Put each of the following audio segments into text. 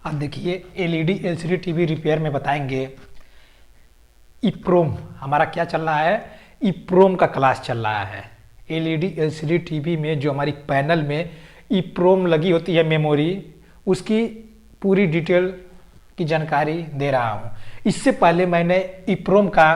अब देखिए LED LCD TV repair में बताएंगे। इप्रोम हमारा क्या चल रहा है, इप्रोम का क्लास चल रहा है। एलईडी एलसीडी टीवी में जो हमारी पैनल में इप्रोम लगी होती है मेमोरी, उसकी पूरी डिटेल की जानकारी दे रहा हूँ। इससे पहले मैंने इप्रोम का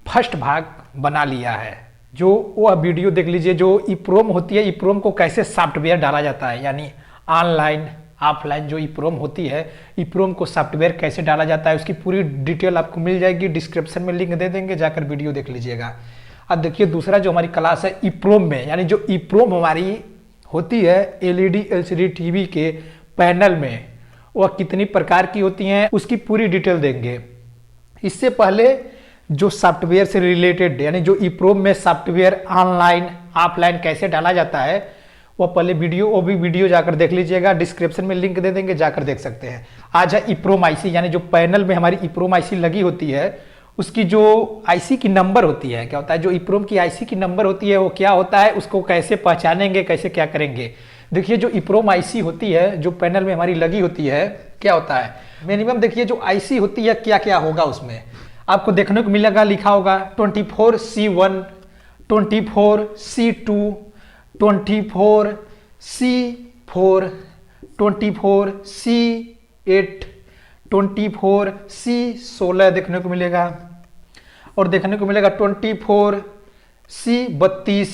फर्स्ट भाग बना लिया है, जो वह वीडियो देख लीजिए। जो इप्रोम होती है, इप्रोम को कैसे सॉफ्टवेयर डाला जाता है, यानी ऑनलाइन ऑफलाइन जो इप्रोम होती है, इप्रोम को सॉफ्टवेयर कैसे डाला जाता है, उसकी पूरी डिटेल आपको मिल जाएगी। डिस्क्रिप्शन में लिंक दे देंगे, जाकर वीडियो देख लीजिएगा। अब देखिए दूसरा जो हमारी क्लास है इप्रोम में, यानी जो इप्रोम हमारी होती है एलईडी एलसीडी टीवी के पैनल में, वह कितनी प्रकार की होती हैं उसकी पूरी डिटेल देंगे। इससे पहले जो सॉफ्टवेयर से रिलेटेड, यानी जो इप्रोम में सॉफ्टवेयर ऑनलाइन ऑफलाइन कैसे डाला जाता है, वो पहले वीडियो, वो भी वीडियो जाकर देख लीजिएगा। डिस्क्रिप्शन में लिंक दे देंगे, जाकर देख सकते हैं। आज है इप्रोम आईसी, यानी जो पैनल में हमारी इप्रोम आईसी लगी होती है, उसकी जो आईसी की नंबर होती है, क्या होता है, जो इप्रोम की आईसी की नंबर होती है वो क्या होता है, उसको कैसे पहचानेंगे, कैसे क्या करेंगे। देखिए जो इप्रोम आईसी होती है, जो पैनल में हमारी लगी होती है, क्या होता है मिनिमम, देखिए जो आईसी होती है क्या क्या होगा उसमें आपको देखने को मिलेगा। लिखा होगा 24C1, 24C2, 24C4, 24C8, 24C16 देखने को मिलेगा, और देखने को मिलेगा 24C32।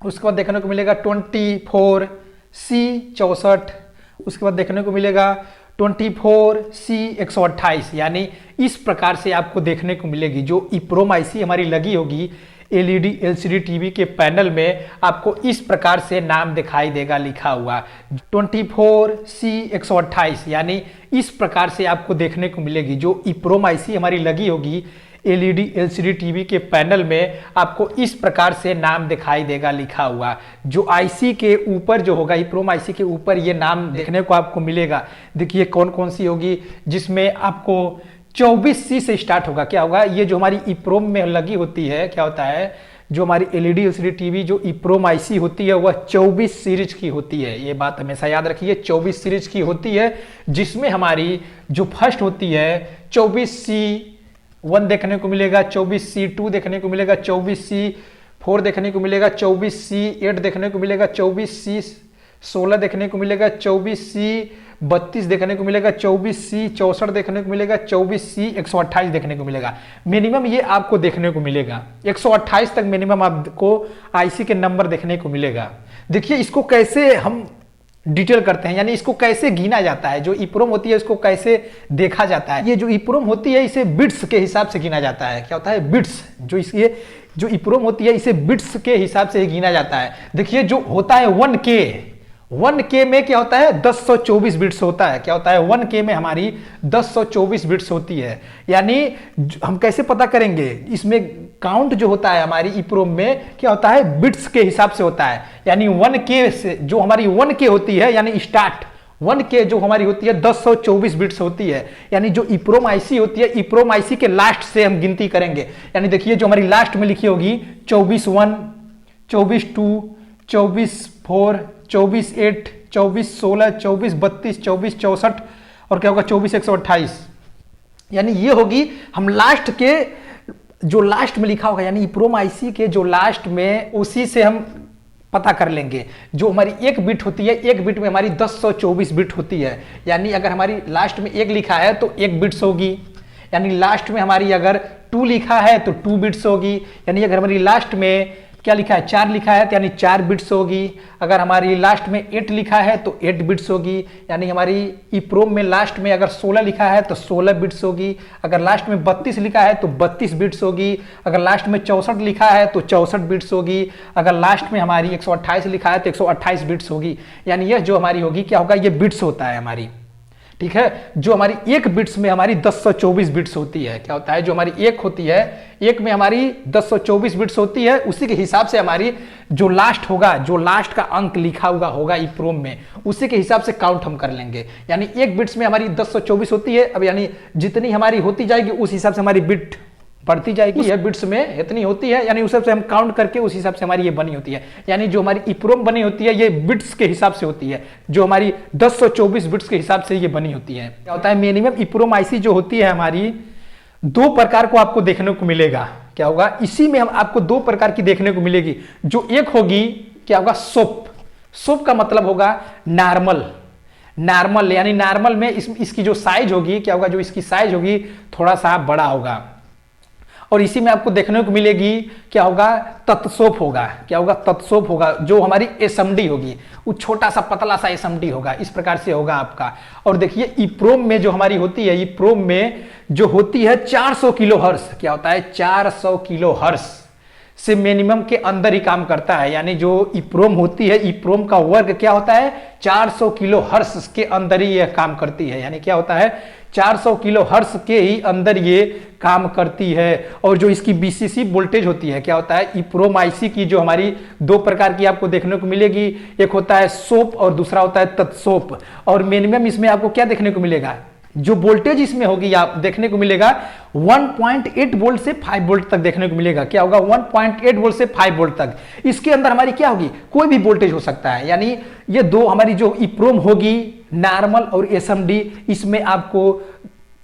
उसके बाद देखने को मिलेगा 24C64। उसके बाद देखने को मिलेगा 24C128। यानी इस प्रकार से आपको देखने को मिलेगी जो इप्रोम आईसी हमारी लगी होगी एलईडी एलसीडी टीवी के पैनल में, आपको इस प्रकार से नाम दिखाई देगा लिखा हुआ 24C128। यानी इस प्रकार से आपको देखने को मिलेगी जो इप्रोम आईसी हमारी लगी होगी एलईडी एलसीडी टीवी के पैनल में, आपको इस प्रकार से नाम दिखाई देगा लिखा हुआ। जो आईसी के ऊपर जो होगा, इप्रोम आईसी के ऊपर ये नाम देखने को आपको मिलेगा। देखिए कौन कौन सी होगी, जिसमें आपको 24C से स्टार्ट होगा। क्या होगा, ये जो हमारी इप्रोम में लगी होती है, क्या होता है, जो हमारी एलईडी एलसीडी टीवी जो इप्रोम आईसी होती है वह 24 सीरीज की होती है। ये बात हमेशा याद रखिए, 24 सीरीज की होती है, जिसमें हमारी जो फर्स्ट होती है 24C1 देखने को मिलेगा, 24C2 देखने को मिलेगा, 24C4 देखने को मिलेगा, 24C8 देखने को मिलेगा, 24C16 देखने को मिलेगा, 24C32 देखने को मिलेगा, 24C64 देखने को मिलेगा, 24C128 देखने को मिलेगा। मिनिमम ये आपको देखने को मिलेगा, 128 तक मिनिमम आपको आईसी के नंबर देखने को मिलेगा। देखिए इसको कैसे हम डिटेल करते हैं, यानी इसको कैसे गिना जाता है, जो इप्रोम होती है इसको कैसे देखा जाता है। ये जो इप्रोम होती है इसे बिट्स के हिसाब से गिना जाता है। क्या होता है, बिट्स, जो इसके जो इप्रोम होती है इसे बिट्स के हिसाब से गिना जाता है। देखिए जो होता है 1K में क्या होता है, 1024 बिट्स होता है। क्या होता है, 1K में हमारी 1024 बिट्स होती है। यानी हम कैसे पता करेंगे, इसमें काउंट जो होता है हमारी इप्रोम में क्या होता है, बिट्स के हिसाब से होता है। यानी 1K से जो हमारी 1K होती है, यानी स्टार्ट 1K जो हमारी होती है 1024 बिट्स होती है। यानी जो इप्रोम आईसी होती है, इप्रोम आईसी के लास्ट से हम गिनती करेंगे। यानी देखिए जो हमारी लास्ट में लिखी होगी 24/1, 24/2, 24/4, 24/8, 24/16, 24/32, 24/64 और क्या होगा 24/128। यानी ये होगी हम लास्ट के जो लास्ट में लिखा होगा, यानी इप्रोम आईसी के जो लास्ट में, उसी से हम पता कर लेंगे। जो हमारी एक बिट होती है, एक बिट में हमारी 1024 बिट होती है। यानी अगर हमारी लास्ट में एक लिखा है तो एक बिट्स होगी, यानी लास्ट में हमारी अगर 2 लिखा है तो 2 बिट्स होगी। यानी अगर हमारी लास्ट में क्या लिखा है, 4 लिखा है तो यानी 4 बिट्स होगी। अगर हमारी लास्ट में 8 लिखा है तो 8 बिट्स होगी। यानी हमारी इप्रोम में लास्ट में अगर 16 लिखा है तो 16 बिट्स होगी। अगर लास्ट में 32 लिखा है तो 32 बिट्स होगी। अगर लास्ट में 64 लिखा है तो 64 बिट्स होगी। अगर लास्ट में हमारी 128 लिखा है तो 128 बिट्स होगी। यानी यह जो हमारी होगी क्या होगा, ये बिट्स होता है हमारी, ठीक है। जो हमारी एक बिट्स में हमारी 1024 बिट्स होती है। क्या होता है, जो हमारी एक होती है, एक में हमारी 1024 बिट्स होती है, उसी के हिसाब से हमारी जो लास्ट होगा, जो लास्ट का अंक लिखा हुआ होगा इप्रोम में, उसी के हिसाब से काउंट हम कर लेंगे। यानी एक बिट्स में हमारी 1024 होती है। अब यानी जितनी हमारी होती जाएगी उस हिसाब से हमारी बिट बढ़ती जाएगी। यह बिट्स में इतनी होती है, यानी उस हिसाब से हम काउंट करके उस हिसाब से हमारी ये बनी होती है। यानी जो हमारी ईप्रोम बनी होती है ये बिट्स के हिसाब से होती है, जो हमारी 1024 बिट्स के हिसाब से ये बनी होती है। क्या होता है, मिनिमम ईप्रोम आईसी जो होती है हमारी, दो प्रकार को आपको देखने को मिलेगा। क्या होगा, इसी में हम आपको दो प्रकार की देखने को मिलेगी। जो एक होगी क्या होगा, सोप। सोप का मतलब होगा नॉर्मल। नॉर्मल यानी नॉर्मल में इसकी जो साइज होगी क्या होगा, जो इसकी साइज होगी थोड़ा सा बड़ा होगा। और इसी में आपको देखने को मिलेगी क्या होगा, तत्सोप होगा। क्या होगा, तत्सोप होगा। जो हमारी एसएमडी होगी वो छोटा सा पतला सा एसएमडी होगा, इस प्रकार से होगा आपका। और देखिए ईप्रोम में जो हमारी होती है, ईप्रोम में जो होती है 400 किलो हर्ट्ज। क्या होता है, 400 किलो हर्ट्ज से मिनिमम के अंदर ही काम करता है। यानी जो ईप्रोम होती है, ईप्रोम का वर्ग क्या होता है, 400 किलो हर्ट्ज के अंदर ही यह काम करती है। यानी क्या होता है, 400 किलो हर्ट्ज के ही अंदर ये काम करती है। और जो इसकी बीसीसी वोल्टेज होती है, क्या होता है, ईप्रोम आईसी की जो हमारी दो प्रकार की आपको देखने को मिलेगी, एक होता है सोप और दूसरा होता है तत्सोप। और मिनिमम इसमें आपको क्या देखने को मिलेगा, जो वोल्टेज इसमें होगी आप देखने को मिलेगा 1.8 वोल्ट से 5 वोल्ट तक देखने को मिलेगा। क्या होगा, 1.8 वोल्ट से 5 वोल्ट तक। इसके अंदर हमारी क्या होगी, कोई भी वोल्टेज हो सकता है। यानी ये दो हमारी जो ईप्रोम होगी, नॉर्मल और एसएमडी, इसमें आपको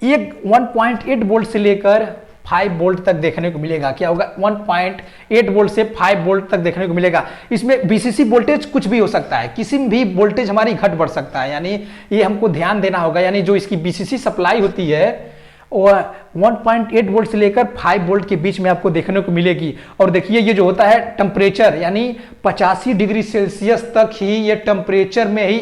एक 1.8 वोल्ट से लेकर 5 वोल्ट तक देखने को मिलेगा। क्या होगा, 1.8 वोल्ट से 5 वोल्ट तक देखने को मिलेगा। इसमें बीसीसी वोल्टेज कुछ भी हो सकता है, किसी भी वोल्टेज हमारी घट बढ़ सकता है। यानी ये हमको ध्यान देना होगा। यानी जो इसकी बीसीसी सप्लाई होती है वो 1.8 वोल्ट से लेकर 5 वोल्ट के बीच में आपको देखने को मिलेगी। और देखिए ये जो होता है टेम्परेचर, यानी 85 डिग्री सेल्सियस तक ही ये टेम्परेचर में ही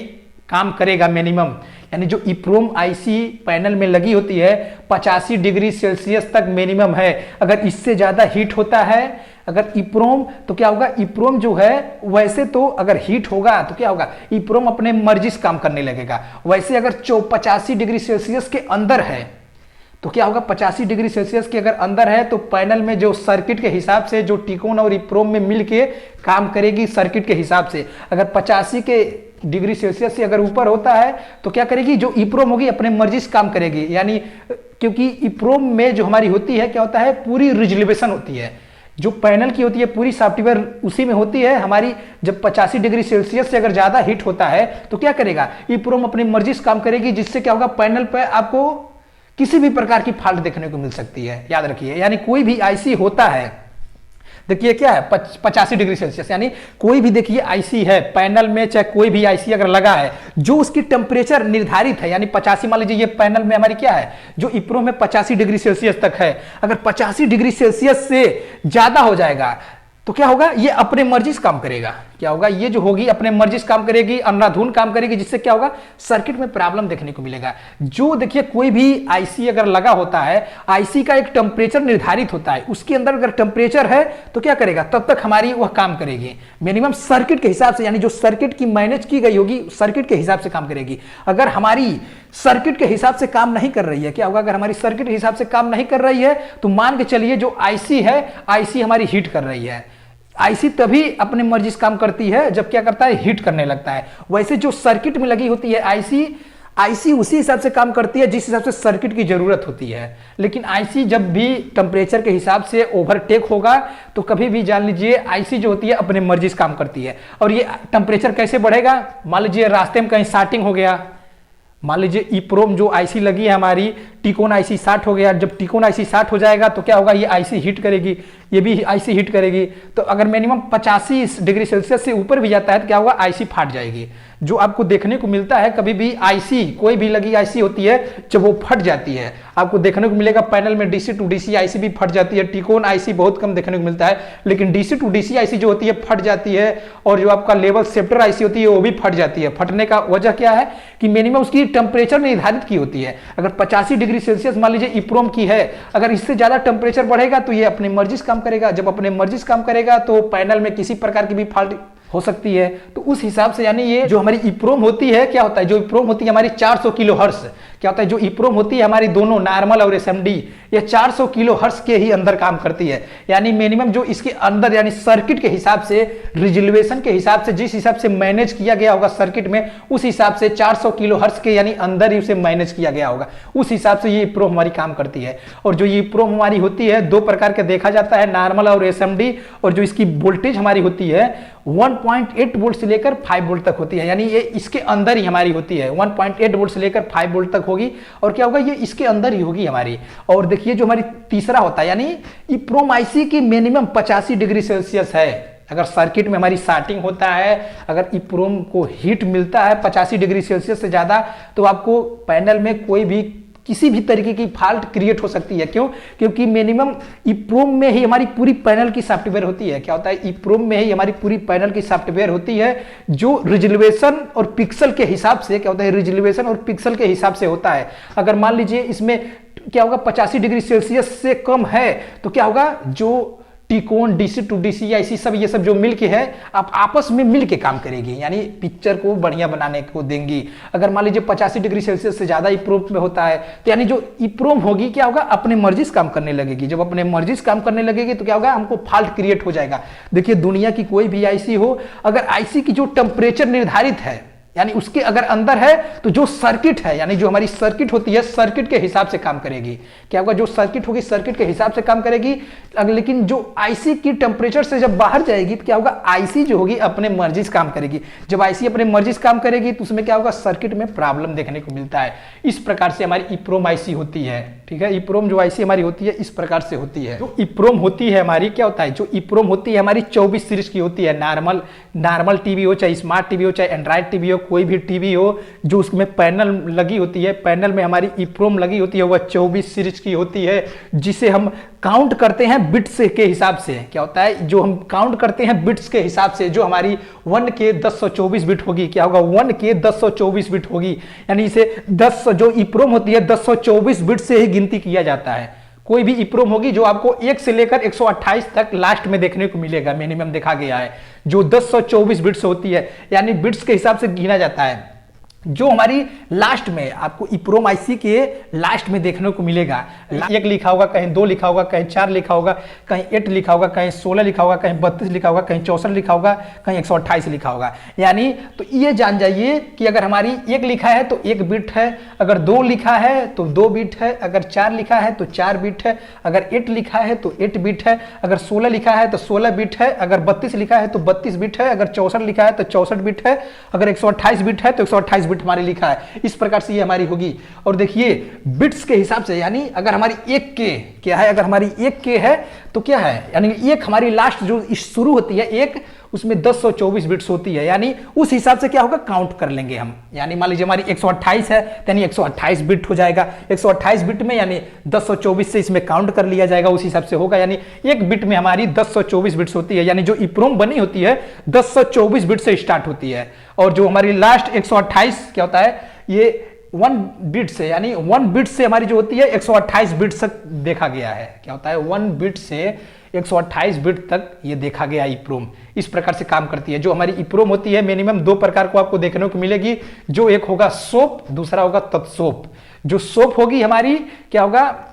काम करेगा मिनिमम। यानी जो ईप्रोम आईसी पैनल में लगी होती है 85 डिग्री सेल्सियस तक मिनिमम है। अगर इससे ज्यादा हीट होता है अगर ईप्रोम, तो क्या होगा, ईप्रोम जो है वैसे तो अगर हीट होगा तो क्या होगा, ईप्रोम अपने मर्जी से काम करने लगेगा। वैसे अगर 85 डिग्री सेल्सियस के अंदर है तो क्या होगा, 85 डिग्री सेल्सियस के अगर अंदर है तो पैनल में जो सर्किट के हिसाब से जो टिकोन और ईप्रोम में मिलके काम करेगी सर्किट के हिसाब से। अगर 85 के डिग्री सेल्सियस से अगर ऊपर होता है तो क्या करेगी, जो ईप्रोम होगी अपने मर्जी से काम करेगी। यानी क्योंकि ईप्रोम में जो हमारी होती है क्या होता है, पूरी रिजोल्यूशन होती है। जो पैनल की होती है पूरी सॉफ्टवेयर उसी में होती है हमारी। जब 85 डिग्री सेल्सियस से अगर ज्यादा हीट होता है तो क्या करेगा, ईप्रोम अपनी मर्जी से काम करेगी, जिससे क्या होगा, पैनल पर आपको किसी भी प्रकार की फॉल्ट देखने को मिल सकती है। याद रखिए, यानी कोई भी आईसी होता है, देखिए क्या है 85 डिग्री सेल्सियस, यानी कोई भी देखिए आईसी है पैनल में, चाहे कोई भी आईसी अगर लगा है जो उसकी टेम्परेचर निर्धारित है, यानी 85, मान लीजिए ये पैनल में हमारी क्या है, जो ईप्रोम में 85 डिग्री सेल्सियस तक है। अगर 85 डिग्री सेल्सियस से ज्यादा हो जाएगा तो क्या होगा, ये अपने मर्जी से काम करेगा। क्या होगा, ये जो होगी अपने मर्जी से काम करेगी, अंधाधुंध काम करेगी, जिससे क्या होगा, सर्किट में प्रॉब्लम देखने को मिलेगा। जो देखिए कोई भी आईसी अगर लगा होता है, आईसी का एक टेम्परेचर निर्धारित होता है, उसके अंदर अगर टेम्परेचर है तो क्या करेगा, तब तक हमारी वह काम करेगी मिनिमम सर्किट के हिसाब से। यानी जो सर्किट की मैनेज की गई होगी सर्किट के हिसाब से काम करेगी। अगर हमारी सर्किट के हिसाब से काम नहीं कर रही है, क्या होगा, अगर हमारी सर्किट के हिसाब से काम नहीं कर रही है तो मान के चलिए जो आईसी है, आईसी हमारी हीट कर रही है। आईसी तभी अपने मर्जी से काम करती है जब क्या करता है, हीट करने लगता है। वैसे जो सर्किट में लगी होती है आईसी उसी हिसाब से काम करती है जिस हिसाब से सर्किट की जरूरत होती है। लेकिन आईसी जब भी टेम्परेचर के हिसाब से ओवरटेक होगा तो कभी भी जान लीजिए आईसी जो होती है अपने मर्जी से काम करती है। और ये टेम्परेचर कैसे बढ़ेगा, मान लीजिए रास्ते में कहीं स्टार्टिंग हो गया, मान लीजिए ईप्रोम जो आईसी लगी है हमारी, टिकोन आईसी 60 हो गया। जब टिकोन आईसी 60 हो जाएगा तो क्या होगा, ये आईसी हीट करेगी, ये भी आईसी हीट करेगी। तो अगर मिनिमम 85 डिग्री सेल्सियस से ऊपर भी जाता है तो क्या होगा, आईसी फाट जाएगी। जो आपको देखने को मिलता है कभी भी आईसी, कोई भी लगी आईसी होती है, जब वो फट जाती है आपको देखने को मिलेगा पैनल में डीसी टू डीसी आईसी भी फट जाती है। टिकोन आईसी बहुत कम देखने को मिलता है, लेकिन डीसी टू डीसी आईसी जो होती है फट जाती है। और जो आपका लेवल शिफ्टर आईसी होती है वो भी फट जाती है। फटने का वजह क्या है कि मिनिमम उसकी टेम्परेचर निर्धारित की होती है। अगर 85 डिग्री सेल्सियस मान लीजिए ईप्रोम की है, अगर इससे ज्यादा टेम्परेचर बढ़ेगा तो ये अपने मर्जी से काम करेगा। जब अपने मर्जी से काम करेगा तो पैनल में किसी प्रकार की भी फॉल्ट हो सकती है। तो उस हिसाब से यानी ये जो हमारी ईप्रोम होती है, क्या होता है, जो ईप्रोम होती है हमारी 400 किलो हर्ट्ज, क्या होता है, जो ईप्रोम होती है हमारी दोनों नॉर्मल और एसएमडी, यह 400 किलो हर्ट्ज के ही अंदर काम करती है। यानी मिनिमम जो इसके अंदर यानी सर्किट के हिसाब से, रिजोल्यूशन के हिसाब से, जिस हिसाब से मैनेज किया गया होगा सर्किट में, उस हिसाब से 400 किलो हर्ट्ज के यानी अंदर ही उसे मैनेज किया गया होगा, उस हिसाब से ये EEPROM हमारी काम करती है। और जो ये EEPROM हमारी होती है दो प्रकार के देखा जाता है, नॉर्मल और SMD। और जो इसकी वोल्टेज हमारी होती है 1.8 वोल्ट से लेकर 5 वोल्ट तक होती है। यानी ये इसके अंदर ही हमारी होती है, 1.8 वोल्ट से लेकर 5 वोल्ट तक होगी। और क्या होगा, ये इसके अंदर ही होगी हमारी। और देखिए जो हमारी तीसरा होता है, यानी EEPROM IC की मिनिमम 85 डिग्री सेल्सियस है। अगर सर्किट में हमारी स्टार्टिंग होता है, अगर EEPROM को हीट मिलता है 85 डिग्री सेल्सियस से ज्यादा, तो आपको पैनल में कोई भी किसी भी तरीके की फॉल्ट क्रिएट हो सकती है। क्यों? क्योंकि मिनिमम EEPROM में ही हमारी पूरी पैनल की सॉफ्टवेयर होती है। क्या होता है, EEPROM में ही हमारी पूरी पैनल की सॉफ्टवेयर होती है, जो रिजोल्यूशन और पिक्सल के हिसाब से, क्या होता है, रिजोल्यूशन और पिक्सल के हिसाब से होता है। अगर मान लीजिए इसमें क्या होगा 85 डिग्री सेल्सियस से कम है, तो क्या होगा, जो टिकोन, DC टू DC या इसी सब ये सब जो मिलके है, आप आपस में मिलके काम करेगी, यानी पिक्चर को बढ़िया बनाने को देंगी। अगर मान लीजिए 85 डिग्री सेल्सियस से ज्यादा EEPROM में होता है, तो यानी जो EEPROM होगी क्या होगा, अपने मर्जी से काम करने लगेगी। जब अपने मर्जी से काम करने लगेगी तो क्या होगा, हमको फॉल्ट क्रिएट हो जाएगा। देखिए दुनिया की कोई भी IC हो, अगर IC की जो टेम्परेचर निर्धारित है, यानी उसके अगर अंदर है, तो जो सर्किट है, यानी जो हमारी सर्किट होती है, सर्किट के हिसाब से काम करेगी। क्या होगा, जो सर्किट होगी सर्किट के हिसाब से काम करेगी। लेकिन जो IC की टेम्परेचर से जब बाहर जाएगी, तो क्या होगा, IC जो होगी अपने मर्जी से काम करेगी। जब IC अपने मर्जी से काम करेगी तो उसमें क्या होगा, सर्किट में प्रॉब्लम देखने को मिलता है। इस प्रकार से हमारी EEPROM IC होती है। ठीक है, EEPROM जो IC हमारी होती है इस प्रकार से होती है। जो EEPROM होती है हमारी, क्या होता है, जो EEPROM होती है हमारी 24 सीरीज की होती है। नॉर्मल टीवी हो, चाहे स्मार्ट टीवी हो, चाहे एंड्रॉइड टीवी हो, कोई भी टीवी हो, जो उसमें पैनल लगी होती है, पैनल में हमारी EEPROM लगी होती है, वह 24 सीरीज की होती है, जिसे हम काउंट करते हैं बिट्स के हिसाब से। क्या होता है, जो हम काउंट करते हैं बिट्स के हिसाब से, जो हमारी 1K 1024 बिट होगी, क्या होगा, 1K 1024 बिट होगी। यानी इसे 10 जो EEPROM होती है 1024 बिट से ही गिनती किया जाता है। कोई भी EEPROM होगी जो आपको 1 से लेकर 128 तक लास्ट में देखने को मिलेगा, मिनिमम देखा गया है, जो 1024 बिट्स होती है, यानी बिट्स के हिसाब से गिना जाता है। जो हमारी लास्ट में आपको EEPROM IC के लास्ट में देखने को मिलेगा, 1 लिखा होगा, कहीं 2 लिखा होगा, कहीं 4 लिखा होगा, कहीं 8 लिखा होगा, कहीं 16 लिखा होगा, कहीं 32 लिखा होगा, कहीं 64 लिखा होगा, कहीं 128 लिखा होगा। यानी तो ये जान जाइए कि अगर हमारी 1 लिखा है तो 1 बिट है, अगर 2 लिखा है तो 2 बिट है, अगर 4 लिखा है तो 4 बिट है, अगर 8 लिखा है तो 8 बिट है, अगर 16 लिखा है तो 16 बिट है, अगर 32 लिखा है तो 32 बिट है, अगर 64 लिखा है तो 64 बिट है, अगर 128 बिट है तो 128 बिट हमारी लिखा है। इस प्रकार से ये हमारी होगी। और देखिए बिट्स के हिसाब से, यानी अगर हमारी 1K क्या है, अगर हमारी 1K है तो क्या है, यानी एक हमारी लास्ट जो शुरू होती है 1, उसमें 1024 बिट्स होती है। यानी उस हिसाब से क्या होगा, काउंट कर लेंगे हम। यानी मान लीजिए हमारी 128 है, यानी 128 बिट हो जाएगा। 128 बिट में यानी 1024 से इसमें काउंट कर लिया जाएगा, उस हिसाब से होगा। यानी एक बिट में हमारी 1024 बिट्स होती है। यानी जो EEPROM बनी होती है 1024 बिट से स्टार्ट होती है। और जो हमारी लास्ट 128 क्या होता है, ये 1 बिट से, यानी 1 बिट से हमारी जो होती है 128 बिट तक देखा गया है। क्या होता है, 1 बिट से 128 बिट तक ये देखा गया EEPROM। इस प्रकार से काम करती है। जो हमारी EEPROM होती है मिनिमम 2 प्रकार को आपको देखने को मिलेगी, जो एक होगा SOAP, दूसरा होगा तत्सोप। जो SOAP होगी हमारी, क्या होगा,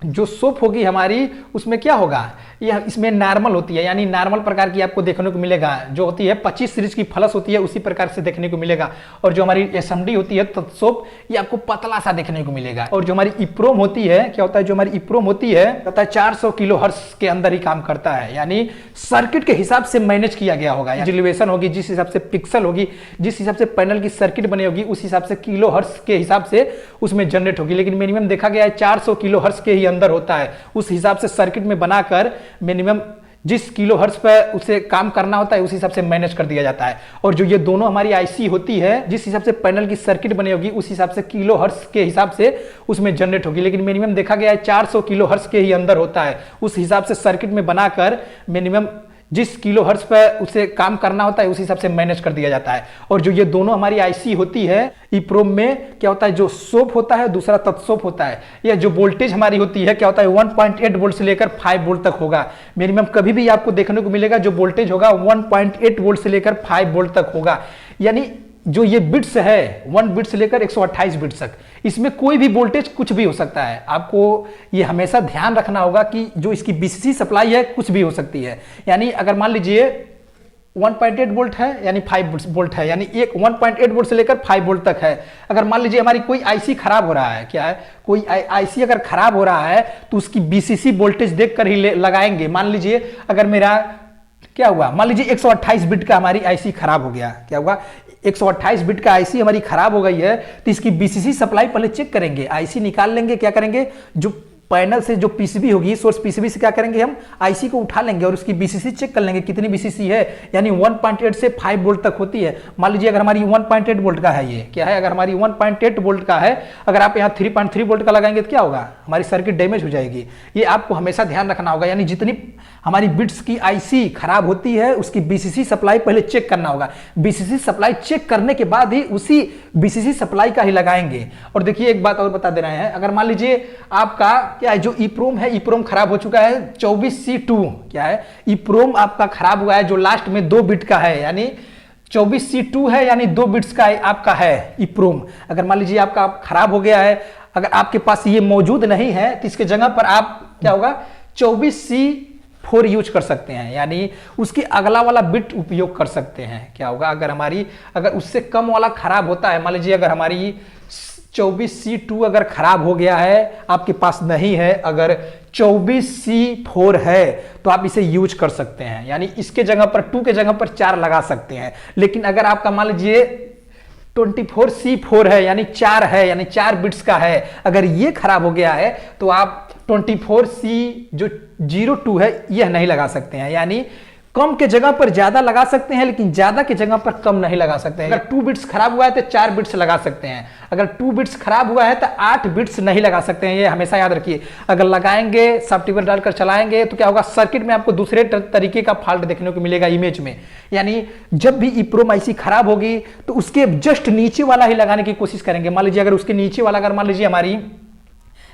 जो SOAP होगी हमारी, उसमें क्या होगा, यह इसमें नॉर्मल होती है, यानी नॉर्मल प्रकार की आपको देखने को मिलेगा। जो होती है 25 सीरीज की फ्लश होती है, उसी प्रकार से देखने को मिलेगा। और जो हमारी SMD होती है तत्सोप, ये आपको पतला सा देखने को मिलेगा। और जो हमारी EEPROM होती है, क्या होता है, जो हमारी EEPROM होती है, पता है 400 किलो हर्ट्ज के अंदर ही काम करता है। यानी सर्किट के हिसाब से मैनेज किया गया होगा। रिजोल्यूशन होगी, जिस हिसाब से पिक्सल होगी, जिस हिसाब से पैनल की सर्किट बनी होगी, उस हिसाब से किलो हर्ट्ज के हिसाब से उसमें जनरेट होगी। लेकिन मिनिमम देखा गया है 400 किलो हर्ट्ज के ही अंदर होता है। उस हिसाब से सर्किट में बनाकर मिनिमम जिस किलो हर्ट्ज पर उसे काम करना होता है, उस हिसाब से मैनेज कर दिया जाता है। और जो ये दोनों हमारी IC होती है, जिस हिसाब से पैनल की सर्किट बनी होगी, उस हिसाब से किलो हर्ट्ज के हिसाब से उसमें जनरेट होगी। लेकिन मिनिमम देखा गया है 400 किलो हर्ट्ज के ही अंदर होता है। उस हिसाब से सर्किट में बनाकर मिनिमम जिस किलो हर्ट्ज पर उसे काम करना होता है, उस हिसाब से मैनेज कर दिया जाता है। और जो ये दोनों हमारी IC होती है EEPROM में, क्या होता है, जो SOAP होता है, दूसरा तत्सोप होता है। यह जो वोल्टेज हमारी होती है, क्या होता है, 1.8 वोल्ट से लेकर 5 वोल्ट तक होगा। मिनिमम कभी भी आपको देखने को मिलेगा जो वोल्टेज होगा 1.8 वोल्ट से लेकर 5 वोल्ट तक होगा। यानी जो ये बिट्स है 1 बिट से लेकर 128 बिट्स तक, इसमें कोई भी वोल्टेज कुछ भी हो सकता है। आपको ये हमेशा ध्यान रखना होगा कि जो इसकी बीसीसी सप्लाई है कुछ भी हो सकती है। यानी अगर मान लीजिए 1.8 वोल्ट है यानी 5 वोल्ट है, यानी एक 1.8 वोल्ट से लेकर 5 वोल्ट तक है। अगर मान लीजिए हमारी कोई आईसी खराब हो रहा है, क्या है, कोई आईसी अगर खराब हो रहा है तो उसकी बीसीसी वोल्टेज देखकर ही लगाएंगे। मान लीजिए अगर मेरा क्या हुआ, मान लीजिए 128 बिट का हमारी आईसी खराब हो गया, क्या हुआ, 128 बिट का आईसी हमारी खराब हो गई है, तो इसकी बीसीसी सप्लाई पहले चेक करेंगे, आईसी निकाल लेंगे, क्या करेंगे, जो पैनल से जो पीसीबी होगी, सोर्स पीसीबी से क्या करेंगे, हम आईसी को उठा लेंगे और उसकी बीसीसी चेक कर लेंगे कितनी बीसीसी है, यानी 1.8 से 5 वोल्ट तक होती है। मान लीजिए अगर हमारी 1.8 वोल्ट का है, ये क्या है, अगर हमारी 1.8 वोल्ट का है, अगर आप यहाँ 3.3 वोल्ट का लगाएंगे तो क्या होगा, हमारी सर्किट डैमेज हो जाएगी। ये आपको हमेशा ध्यान रखना होगा। यानी जितनी हमारी बिट्स की आईसी खराब होती है उसकी बीसीसी सप्लाई पहले चेक करना होगा। बीसीसी सप्लाई चेक करने के बाद ही उसी बीसीसी सप्लाई का ही लगाएंगे। और देखिए एक बात और बता दे रहे हैं, अगर मान लीजिए आपका क्या है, जो ईप्रोम है, ईप्रोम खराब हो चुका है 24C2, क्या है, ईप्रोम आपका खराब हुआ है जो लास्ट में 2 बिट का है, यानी 24C2 है, यानी 2 बिट्स का आपका है ईप्रोम। अगर मान लीजिए आपका खराब हो गया है, अगर आपके पास ये मौजूद नहीं है तो इसके जगह पर आप क्या होगा 24C4 यूज कर सकते हैं, यानी उसकी अगला वाला बिट उपयोग कर सकते हैं। क्या होगा, अगर उससे कम वाला खराब होता है, मान लीजिए अगर हमारी 24C2 अगर खराब हो गया है, आपके पास नहीं है, अगर 24C4 है तो आप इसे यूज कर सकते हैं, यानी इसके जगह पर 2 के जगह पर 4 लगा सकते हैं। लेकिन अगर आपका मान लीजिए 24C4 है, यानी 4 है, यानी 4 बिट्स का है, अगर ये खराब हो गया है तो आप 24C02 है यह नहीं लगा सकते हैं। यानी कम के जगह पर ज्यादा लगा सकते हैं, लेकिन ज्यादा के जगह पर कम नहीं लगा सकते हैं। अगर 2 बिट्स खराब हुआ है तो 4 बिट्स लगा सकते हैं, अगर 2 बिट्स खराब हुआ है तो 8 बिट्स नहीं लगा सकते हैं। ये हमेशा याद रखिए। अगर लगाएंगे, सॉफ्टवेयर डालकर चलाएंगे तो क्या होगा, सर्किट में आपको दूसरे तरीके का फॉल्ट देखने को मिलेगा इमेज में। यानी जब भी ईप्रोम आईसी खराब होगी तो उसके जस्ट नीचे वाला ही लगाने की कोशिश करेंगे। मान लीजिए अगर उसके नीचे वाला, अगर मान लीजिए हमारी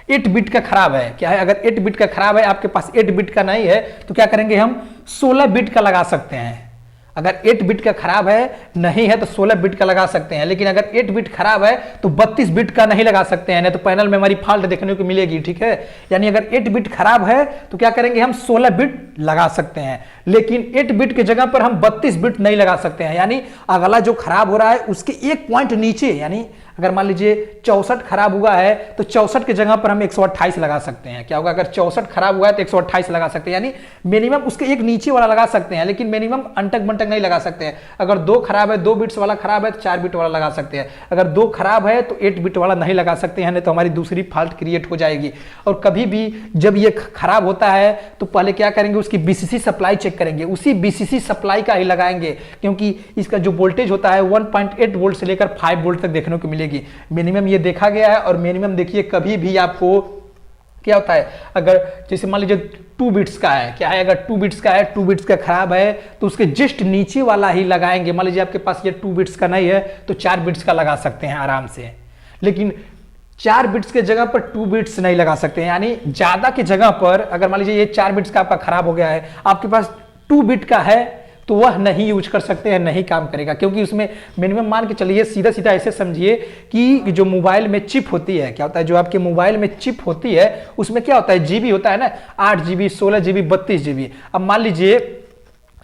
8 बिट का खराब है, क्या है, अगर 8 बिट का खराब है, आपके पास 8 बिट का नहीं है तो क्या करेंगे, हम 16 बिट का लगा सकते हैं। अगर 8 बिट का खराब है, नहीं है तो 16 बिट का लगा सकते हैं। लेकिन अगर 8 बिट खराब है तो 32 बिट का नहीं लगा सकते हैं, नहीं तो पैनल में हमारी फॉल्ट देखने को मिलेगी। ठीक है, यानी अगर 8 बिट खराब है तो क्या करेंगे, हम 16 बिट लगा सकते हैं, लेकिन 8 बिट के जगह पर हम 32 बिट नहीं लगा सकते हैं। यानी अगला जो खराब हो रहा है उसके एक पॉइंट नीचे, यानी अगर मान लीजिए 64 खराब हुआ है तो 64 की जगह पर हम 128 लगा सकते हैं। क्या होगा, अगर 64 खराब हुआ है तो 128 लगा सकते हैं, यानी मिनिमम उसके एक नीचे वाला लगा सकते हैं, लेकिन मिनिमम अंटक बंटक नहीं लगा सकते हैं। अगर 2 खराब है, 2 बिट्स वाला खराब है तो 4 बिट वाला लगा सकते हैं। अगर 2 खराब है तो 8 बिट वाला नहीं लगा सकते हैं, नहीं तो हमारी दूसरी फॉल्ट क्रिएट हो जाएगी। और कभी भी जब ये खराब होता है तो पहले क्या करेंगे, उसकी बीसीसी सप्लाई चेक करेंगे, उसी बीसीसी सप्लाई का ही लगाएंगे, क्योंकि इसका जो वोल्टेज होता है 1.8 वोल्ट से लेकर 5 वोल्ट तक देखने को मिलेगी। मिनिमम ये देखा गया है। और मिनिमम देखिए कभी भी आपको क्या होता है, अगर जैसे मान लीजिए 2 बिट्स का है, क्या है, अगर 2 बिट्स का है, 2 बिट्स का खराब है तो उसके जस्ट नीचे वाला ही लगाएंगे। मान लीजिए आपके पास ये 2 बिट्स का नहीं है तो 4 बिट्स का लगा सकते हैं आराम से, लेकिन 4 बिट्स के जगह पर 2 बिट्स नहीं लगा सकते हैं। यानी ज्यादा के जगह पर अगर मान लीजिए ये 4 बिट्स का आपका खराब हो गया है, आपके पास 2 बिट का है तो वह नहीं यूज कर सकते हैं, नहीं काम करेगा, क्योंकि उसमें मिनिमम मान के चलिए, सीधा सीधा ऐसे समझिए कि जो मोबाइल में चिप होती है, क्या होता है, जो आपके मोबाइल में चिप होती है उसमें क्या होता है, जीबी होता है ना, 8 GB, 16 GB, 32 GB। अब मान लीजिए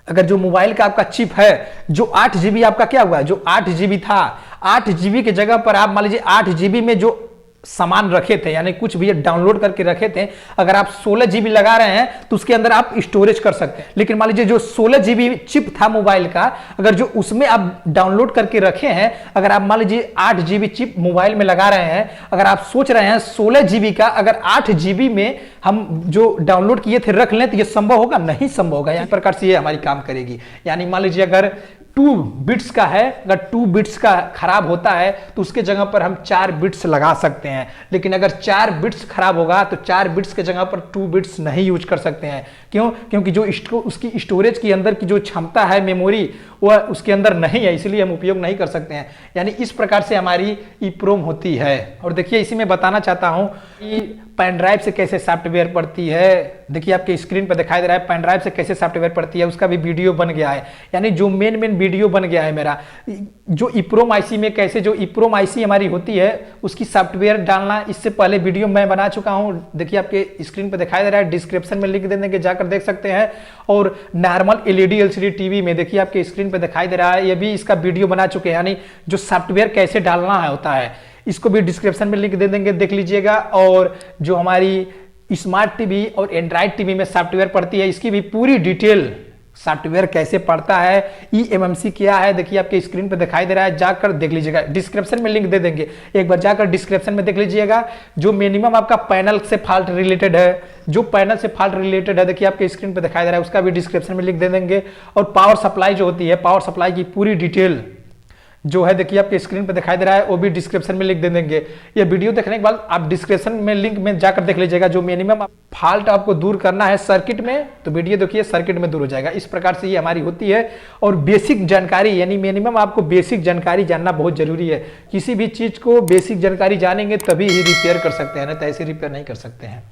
अगर जो मोबाइल का आपका चिप है, जो 8 GB आपका क्या हुआ, जो 8 GB था, 8 GB की जगह पर आप मान लीजिए 8 GB में जो सामान रखे थे, यानी कुछ भी डाउनलोड करके रखे थे, अगर आप 16 GB लगा रहे हैं तो उसके अंदर आप स्टोरेज कर सकते हैं। लेकिन मान लीजिए जो 16 GB चिप था मोबाइल का, अगर जो उसमें आप डाउनलोड करके रखे हैं, अगर आप मान लीजिए 8 GB चिप मोबाइल में लगा रहे हैं, अगर आप सोच रहे हैं 16 GB का अगर 8 GB में हम जो डाउनलोड किए थे रख लें तो ये संभव होगा, नहीं संभव होगा। इस प्रकार से ये हमारी काम करेगी। यानी मान लीजिए अगर 2 बिट्स का है, अगर 2 बिट्स का खराब होता है तो उसके जगह पर हम 4 बिट्स लगा सकते हैं, लेकिन अगर 4 बिट्स खराब होगा तो 4 बिट्स के जगह पर 2 बिट्स नहीं यूज कर सकते हैं। क्यों? क्योंकि जो उसकी स्टोरेज के अंदर की जो क्षमता है मेमोरी, वह उसके अंदर नहीं है, इसलिए हम उपयोग नहीं कर सकते हैं। यानी इस प्रकार से हमारी ईप्रोम होती है। और देखिए इसी में बताना चाहता हूं कि पेन ड्राइव से कैसे सॉफ्टवेयर पढ़ती है, देखिए आपके स्क्रीन पर दिखाई दे रहा है पेन ड्राइव से कैसे सॉफ्टवेयर पढ़ती है, उसका भी वीडियो बन गया है। यानी जो मेन वीडियो बन गया है मेरा, जो ईप्रोम आईसी में कैसे जो ईप्रोम आईसी हमारी होती है उसकी सॉफ्टवेयर डालना, इससे पहले वीडियो मैं बना चुका हूं। देखिए आपके स्क्रीन पर दिखाई दे रहा है, डिस्क्रिप्शन में लिंक दे देंगे, जाकर देख सकते हैं। और नॉर्मल एलईडी एलसीडी टीवी में देखिए आपके स्क्रीन पर दिखाई दे रहा है, ये भी इसका वीडियो बना चुके हैं। यानी जो सॉफ्टवेयर कैसे डालना है होता है, इसको भी डिस्क्रिप्शन में लिंक दे देंगे, देख लीजिएगा। और जो हमारी स्मार्ट टीवी और एंड्रॉइड टीवी में सॉफ्टवेयर पड़ती है, इसकी भी पूरी डिटेल सॉफ्टवेयर कैसे पढ़ता है, ईएमएमसी क्या है, देखिए आपके स्क्रीन पे दिखाई दे रहा है, जाकर देख लीजिएगा। डिस्क्रिप्शन में लिंक दे देंगे, एक बार जाकर डिस्क्रिप्शन में देख लीजिएगा। जो मिनिमम आपका पैनल से फॉल्ट रिलेटेड है, जो पैनल से फॉल्ट रिलेटेड है, देखिए आपके स्क्रीन पे दिखाई दे रहा है, उसका भी डिस्क्रिप्शन में लिंक दे देंगे। और पावर सप्लाई जो होती है, पावर सप्लाई की पूरी डिटेल जो है देखिए आपके स्क्रीन पे दिखाई दे रहा है, वो भी डिस्क्रिप्शन में लिंक दे देंगे। ये वीडियो देखने के बाद आप डिस्क्रिप्शन में लिंक में जाकर देख लीजिएगा। जो मिनिमम फॉल्ट आपको दूर करना है सर्किट में, तो वीडियो देखिए सर्किट में दूर हो जाएगा। इस प्रकार से ये हमारी होती है। और बेसिक जानकारी, यानी मिनिमम आपको बेसिक जानकारी जानना बहुत जरूरी है। किसी भी चीज को बेसिक जानकारी जानेंगे तभी ही रिपेयर कर सकते हैं, नहीं तो ऐसे रिपेयर नहीं कर सकते हैं।